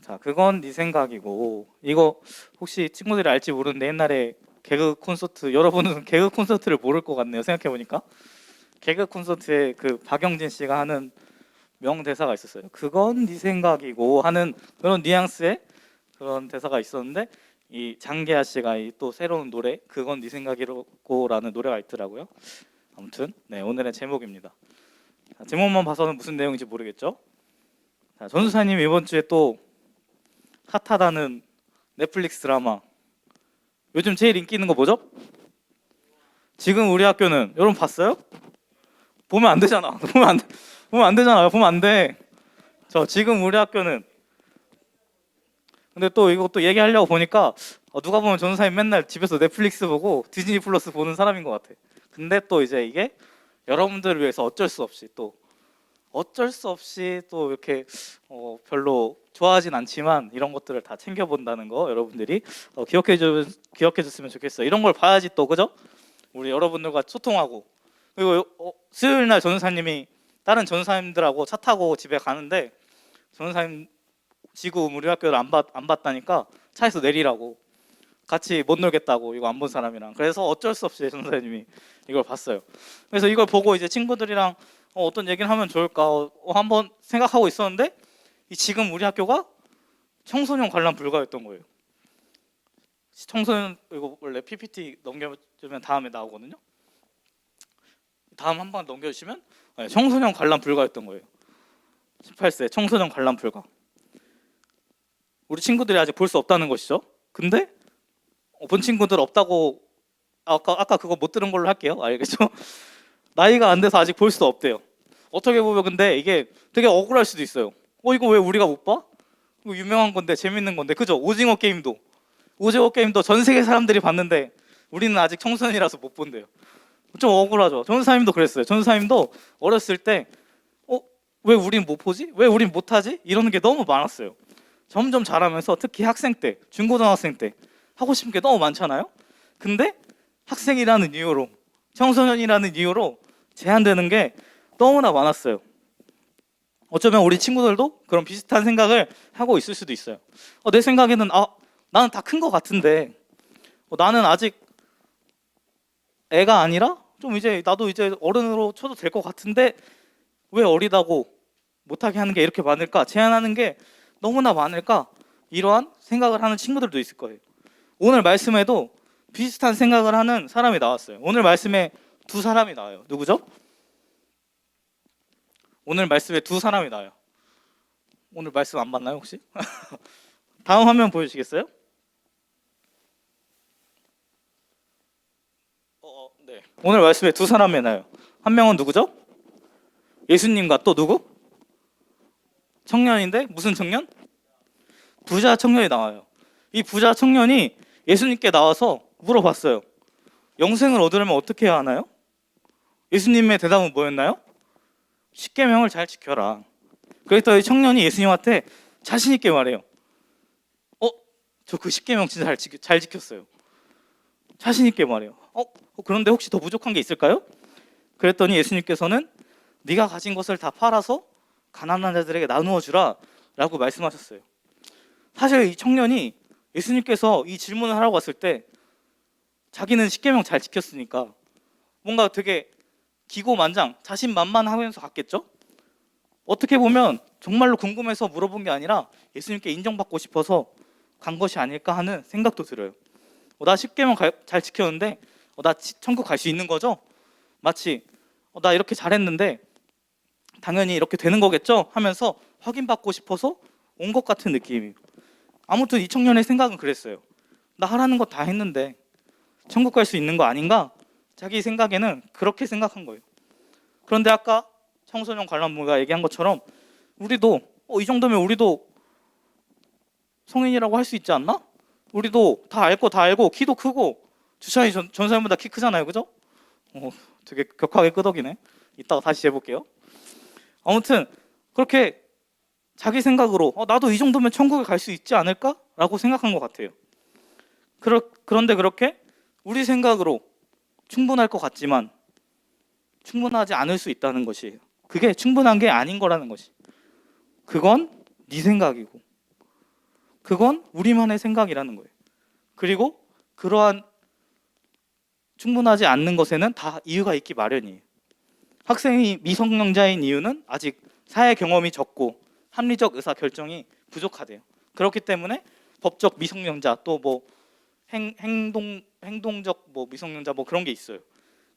자, 그건 네 생각이고, 이거 혹시 친구들이 알지 모르는데 옛날에 개그 콘서트, 여러분은 개그 콘서트를 모를 것 같네요. 생각해 보니까 개그 콘서트에 그 박영진 씨가 하는 명대사가 있었어요. 그건 네 생각이고 하는 그런 뉘앙스의 그런 대사가 있었는데, 이 장계하 씨가 이 또 새로운 노래 그건 네 생각이고라는 노래가 있더라고요. 아무튼 네, 오늘의 제목입니다. 자, 제목만 봐서는 무슨 내용인지 모르겠죠? 자, 전수사님 이번 주에 또 핫하다는 넷플릭스 드라마, 요즘 제일 인기 있는 거 뭐죠? 지금 우리 학교는. 여러분 봤어요? 보면 안 되잖아. 보면 안 되잖아요. 보면 안 돼. 저 지금 우리 학교는. 근데 또 이거 또 얘기하려고 보니까 누가 보면 전사님 맨날 집에서 넷플릭스 보고 디즈니 플러스 보는 사람인 것 같아. 근데 또 이제 이게 여러분들을 위해서 어쩔 수 없이 또 이렇게 별로 좋아하진 않지만 이런 것들을 다 챙겨본다는 거 여러분들이 기억해줬으면 좋겠어요. 이런 걸 봐야지 또, 그죠? 우리 여러분들과 소통하고. 그리고 수요일 날 전사님이 다른 전사님들하고 차 타고 집에 가는데, 전사님 지금 우리 학교를 안 봤다니까 차에서 내리라고, 같이 못 놀겠다고, 이거 안 본 사람이랑. 그래서 어쩔 수 없이 전사님이 이걸 봤어요. 그래서 이걸 보고 이제 친구들이랑 어떤 얘기를 하면 좋을까 한번 생각하고 있었는데, 지금 우리 학교가 청소년 관람 불가였던 거예요. 청소년, 이거 원래 PPT 넘겨주면 다음에 나오거든요. 다음 한 번 넘겨주시면 청소년 관람 불가였던 거예요. 18세 청소년 관람 불가. 우리 친구들이 아직 볼 수 없다는 것이죠. 근데 본 친구들 없다고, 아까 그거 못 들은 걸로 할게요. 알겠죠? 나이가 안 돼서 아직 볼 수 없대요. 어떻게 보면 근데 이게 되게 억울할 수도 있어요. 이거 왜 우리가 못 봐? 이거 유명한 건데, 재밌는 건데, 그죠? 오징어 게임도 전 세계 사람들이 봤는데 우리는 아직 청소년이라서 못 본대요. 좀 억울하죠. 전사님도 그랬어요. 전사님도 어렸을 때 왜 우린 못 보지? 왜 우린 못하지? 이런 게 너무 많았어요. 점점 자라면서 특히 학생 때, 중고등학생 때 하고 싶은 게 너무 많잖아요. 근데 학생이라는 이유로, 청소년이라는 이유로 제한되는 게 너무나 많았어요. 어쩌면 우리 친구들도 그런 비슷한 생각을 하고 있을 수도 있어요. 내 생각에는 나는 다 큰 것 같은데, 나는 아직 애가 아니라 좀 이제 나도 이제 어른으로 쳐도 될 것 같은데 왜 어리다고 못하게 하는 게 이렇게 많을까? 제한하는 게 너무나 많을까? 이러한 생각을 하는 친구들도 있을 거예요. 오늘 말씀에도 비슷한 생각을 하는 사람이 나왔어요. 오늘 말씀에 두 사람이 나와요. 누구죠? 오늘 말씀에 두 사람이 나와요. 오늘 말씀 안 봤나요 혹시? 다음 화면 보여주시겠어요? 네. 오늘 말씀에 두 사람이 나와요. 한 명은 누구죠? 예수님과 또 누구? 청년인데 무슨 청년? 부자 청년이 나와요. 이 부자 청년이 예수님께 나와서 물어봤어요. 영생을 얻으려면 어떻게 해야 하나요? 예수님의 대답은 뭐였나요? 십계명을 잘 지켜라. 그랬더니 청년이 예수님한테 자신 있게 말해요. 저 그 십계명 진짜 잘 지켰어요. 자신 있게 말해요. 그런데 혹시 더 부족한 게 있을까요? 그랬더니 예수님께서는 네가 가진 것을 다 팔아서 가난한 자들에게 나누어 주라 라고 말씀하셨어요. 사실 이 청년이 예수님께서 이 질문을 하라고 왔을 때 자기는 십계명 잘 지켰으니까 뭔가 되게 기고만장, 자신만만하면서 갔겠죠? 어떻게 보면 정말로 궁금해서 물어본 게 아니라 예수님께 인정받고 싶어서 간 것이 아닐까 하는 생각도 들어요. 나 십계명 잘 지켰는데 나 천국 갈 수 있는 거죠? 마치 나 이렇게 잘했는데 당연히 이렇게 되는 거겠죠? 하면서 확인받고 싶어서 온 것 같은 느낌이에요. 아무튼 이 청년의 생각은 그랬어요. 나 하라는 거 다 했는데 천국 갈 수 있는 거 아닌가? 자기 생각에는 그렇게 생각한 거예요. 그런데 아까 청소년 관람부가 얘기한 것처럼 우리도 이 정도면 우리도 성인이라고 할 수 있지 않나? 우리도 다 알고 키도 크고 주찬이 전사님보다 키 크잖아요, 그죠? 되게 격하게 끄덕이네. 이따가 다시 재볼게요. 아무튼 그렇게 자기 생각으로 나도 이 정도면 천국에 갈 수 있지 않을까? 라고 생각한 것 같아요. 그런데 그렇게 우리 생각으로 충분할 것 같지만 충분하지 않을 수 있다는 것이에요. 그게 충분한 게 아닌 거라는 것이. 그건 네 생각이고 그건 우리만의 생각이라는 거예요. 그리고 그러한 충분하지 않는 것에는 다 이유가 있기 마련이에요. 학생이 미성년자인 이유는 아직 사회 경험이 적고 합리적 의사 결정이 부족하대요. 그렇기 때문에 법적 미성년자 또 뭐 행동적 뭐 미성년자 뭐 그런 게 있어요.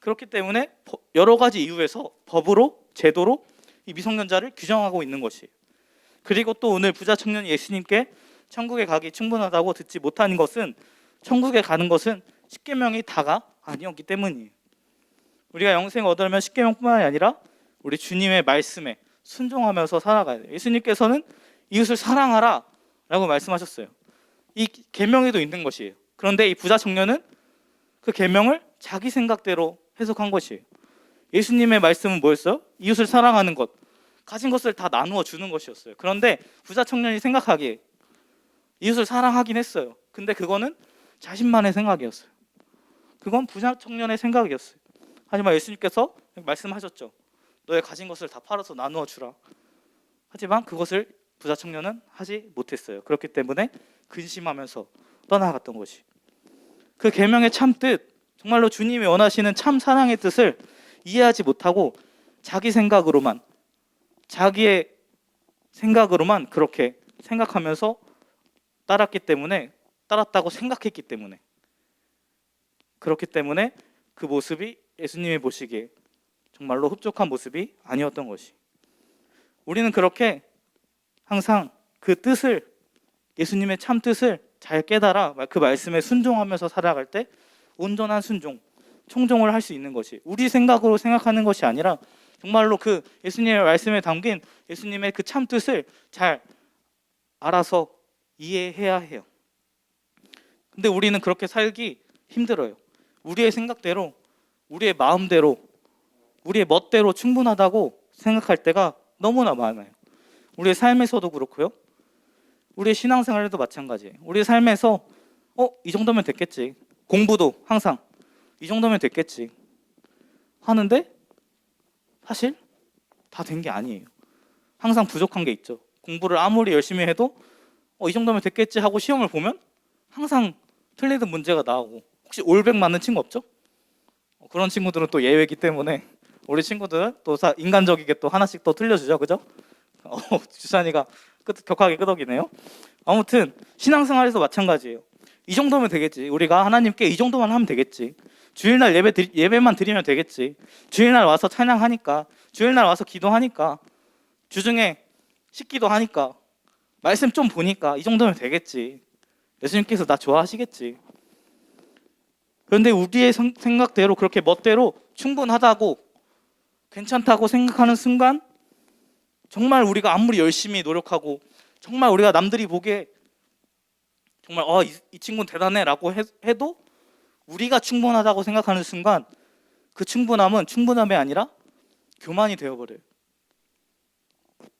그렇기 때문에 여러 가지 이유에서 법으로 제도로 이 미성년자를 규정하고 있는 것이에요. 그리고 또 오늘 부자 청년이 예수님께 천국에 가기 충분하다고 듣지 못한 것은 천국에 가는 것은 십계명이 다가 아니었기 때문이에요. 우리가 영생을 얻으려면 십계명뿐만이 아니라 우리 주님의 말씀에 순종하면서 살아가야 돼요. 예수님께서는 이웃을 사랑하라 라고 말씀하셨어요. 이 계명에도 있는 것이에요. 그런데 이 부자 청년은 그 계명을 자기 생각대로 해석한 것이에요. 예수님의 말씀은 뭐였어요? 이웃을 사랑하는 것, 가진 것을 다 나누어 주는 것이었어요. 그런데 부자 청년이 생각하기에 이웃을 사랑하긴 했어요. 근데 그거는 자신만의 생각이었어요. 그건 부자 청년의 생각이었어요. 하지만 예수님께서 말씀하셨죠. 너의 가진 것을 다 팔아서 나누어 주라. 하지만 그것을 부자 청년은 하지 못했어요. 그렇기 때문에 근심하면서 떠나갔던 것이. 그 계명의 참 뜻, 정말로 주님이 원하시는 참 사랑의 뜻을 이해하지 못하고 자기 생각으로만, 자기의 생각으로만 그렇게 생각하면서 따랐다고 생각했기 때문에, 그렇기 때문에 그 모습이 예수님이 보시기에 정말로 흡족한 모습이 아니었던 것이. 우리는 그렇게 항상 그 뜻을, 예수님의 참 뜻을 잘 깨달아 그 말씀에 순종하면서 살아갈 때 온전한 순종, 청종을 할 수 있는 것이, 우리 생각으로 생각하는 것이 아니라 정말로 그 예수님의 말씀에 담긴 예수님의 그 참 뜻을 잘 알아서 이해해야 해요. 근데 우리는 그렇게 살기 힘들어요. 우리의 생각대로, 우리의 마음대로, 우리의 멋대로 충분하다고 생각할 때가 너무나 많아요. 우리의 삶에서도 그렇고요. 우리의 신앙생활에도 마찬가지예요. 우리의 삶에서 이 정도면 됐겠지. 공부도 항상 이 정도면 됐겠지 하는데 사실 다 된 게 아니에요. 항상 부족한 게 있죠. 공부를 아무리 열심히 해도 이 정도면 됐겠지 하고 시험을 보면 항상 틀리는 문제가 나오고, 혹시 올백 맞는 친구 없죠? 그런 친구들은 또 예외이기 때문에 우리 친구들은 또 인간적이게 또 하나씩 또 틀려주죠. 그죠? 주찬이가 격하게 끄덕이네요. 아무튼 신앙생활에서 마찬가지예요. 이 정도면 되겠지. 우리가 하나님께 이 정도만 하면 되겠지. 주일날 예배만 드리면 되겠지. 주일날 와서 찬양하니까, 주일날 와서 기도하니까, 주중에 식기도 하니까, 말씀 좀 보니까 이 정도면 되겠지. 예수님께서 나 좋아하시겠지. 그런데 우리의 생각대로, 그렇게 멋대로 충분하다고, 괜찮다고 생각하는 순간 정말 우리가 아무리 열심히 노력하고, 정말 우리가 남들이 보기에 정말 이 친구는 대단해 라고 해도 우리가 충분하다고 생각하는 순간 그 충분함은 충분함이 아니라 교만이 되어버려요.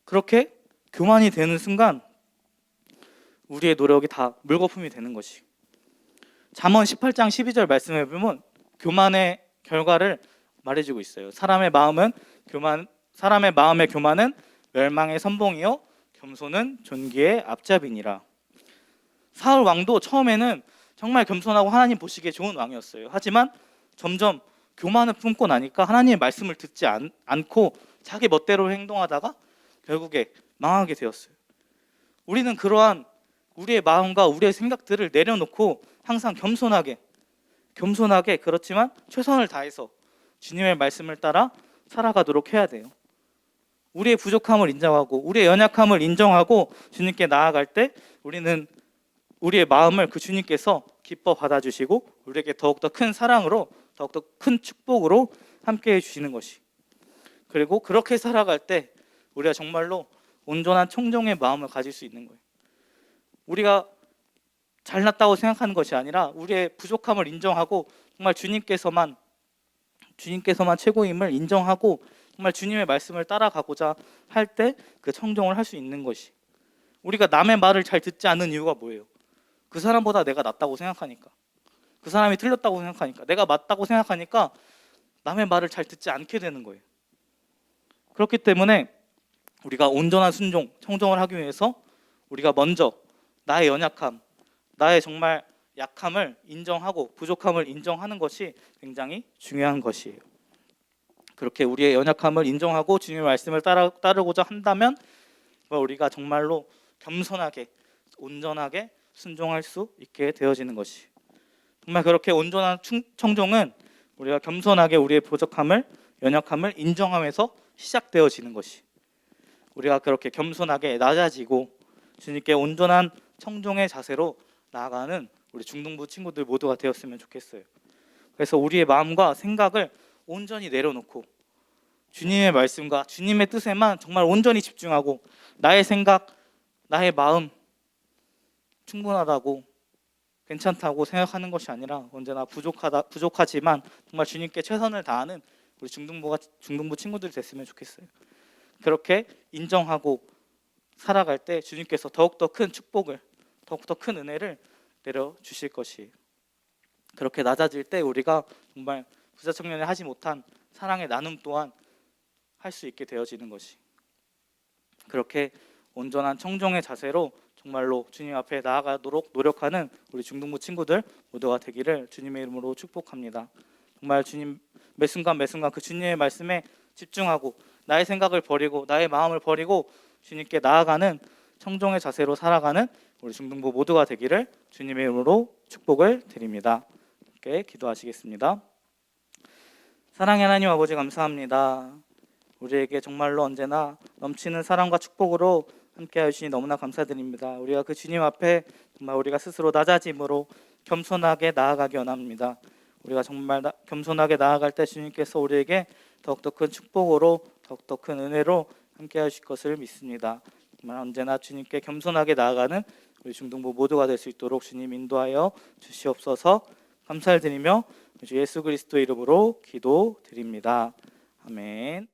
그렇게 교만이 되는 순간 우리의 노력이 다 물거품이 되는 것이. 잠언 18장 12절 말씀해 보면 교만의 결과를 말해주고 있어요. 사람의 마음의 교만은 멸망의 선봉이요 겸손은 존귀의 앞잡이니라. 사울 왕도 처음에는 정말 겸손하고 하나님 보시기에 좋은 왕이었어요. 하지만 점점 교만을 품고 나니까 하나님의 말씀을 듣지 않고 자기 멋대로 행동하다가 결국에 망하게 되었어요. 우리는 그러한 우리의 마음과 우리의 생각들을 내려놓고 항상 겸손하게 그렇지만 최선을 다해서 주님의 말씀을 따라 살아가도록 해야 돼요. 우리의 부족함을 인정하고 우리의 연약함을 인정하고 주님께 나아갈 때 우리는 우리의 마음을 그 주님께서 기뻐 받아주시고 우리에게 더욱더 큰 사랑으로, 더욱더 큰 축복으로 함께해 주시는 것이. 그리고 그렇게 살아갈 때 우리가 정말로 온전한 청정의 마음을 가질 수 있는 거예요. 우리가 잘났다고 생각하는 것이 아니라 우리의 부족함을 인정하고 정말 주님께서만 최고임을 인정하고 정말 주님의 말씀을 따라가고자 할 때 그 청정을 할 수 있는 것이. 우리가 남의 말을 잘 듣지 않는 이유가 뭐예요? 그 사람보다 내가 낫다고 생각하니까, 그 사람이 틀렸다고 생각하니까, 내가 맞다고 생각하니까 남의 말을 잘 듣지 않게 되는 거예요. 그렇기 때문에 우리가 온전한 순종, 청정을 하기 위해서 우리가 먼저 나의 연약함, 나의 정말 약함을 인정하고 부족함을 인정하는 것이 굉장히 중요한 것이에요. 그렇게 우리의 연약함을 인정하고 주님의 말씀을 따르고자 한다면 우리가 정말로 겸손하게 온전하게 순종할 수 있게 되어지는 것이, 정말 그렇게 온전한 청종은 우리가 겸손하게 우리의 부족함을 연약함을 인정하면서 시작되어지는 것이, 우리가 그렇게 겸손하게 낮아지고 주님께 온전한 청종의 자세로 나아가는 우리 중등부 친구들 모두가 되었으면 좋겠어요. 그래서 우리의 마음과 생각을 온전히 내려놓고 주님의 말씀과 주님의 뜻에만 정말 온전히 집중하고, 나의 생각, 나의 마음 충분하다고 괜찮다고 생각하는 것이 아니라 언제나 부족하지만 정말 주님께 최선을 다하는 우리 중등부 친구들이 됐으면 좋겠어요. 그렇게 인정하고 살아갈 때 주님께서 더욱더 큰 축복을, 더욱더 큰 은혜를 내려주실 것이에요. 그렇게 낮아질 때 우리가 정말 부자 청년이 하지 못한 사랑의 나눔 또한 할 수 있게 되어지는 것이, 그렇게 온전한 청종의 자세로 정말로 주님 앞에 나아가도록 노력하는 우리 중등부 친구들 모두가 되기를 주님의 이름으로 축복합니다. 정말 주님 매 순간 그 주님의 말씀에 집중하고 나의 생각을 버리고 나의 마음을 버리고 주님께 나아가는 청종의 자세로 살아가는 우리 중등부 모두가 되기를 주님의 이름으로 축복을 드립니다. 함께 기도하시겠습니다. 사랑의 하나님 아버지, 감사합니다. 우리에게 정말로 언제나 넘치는 사랑과 축복으로 함께하여 주시니 너무나 감사드립니다. 우리가 그 주님 앞에 정말 우리가 스스로 낮아짐으로 겸손하게 나아가기 원합니다. 우리가 정말 겸손하게 나아갈 때 주님께서 우리에게 더욱더 큰 축복으로 더욱더 큰 은혜로 함께하여 주실 것을 믿습니다. 정말 언제나 주님께 겸손하게 나아가는 우리 중등부 모두가 될 수 있도록 주님 인도하여 주시옵소서. 감사를 드리며 주 예수 그리스도 이름으로 기도드립니다. 아멘.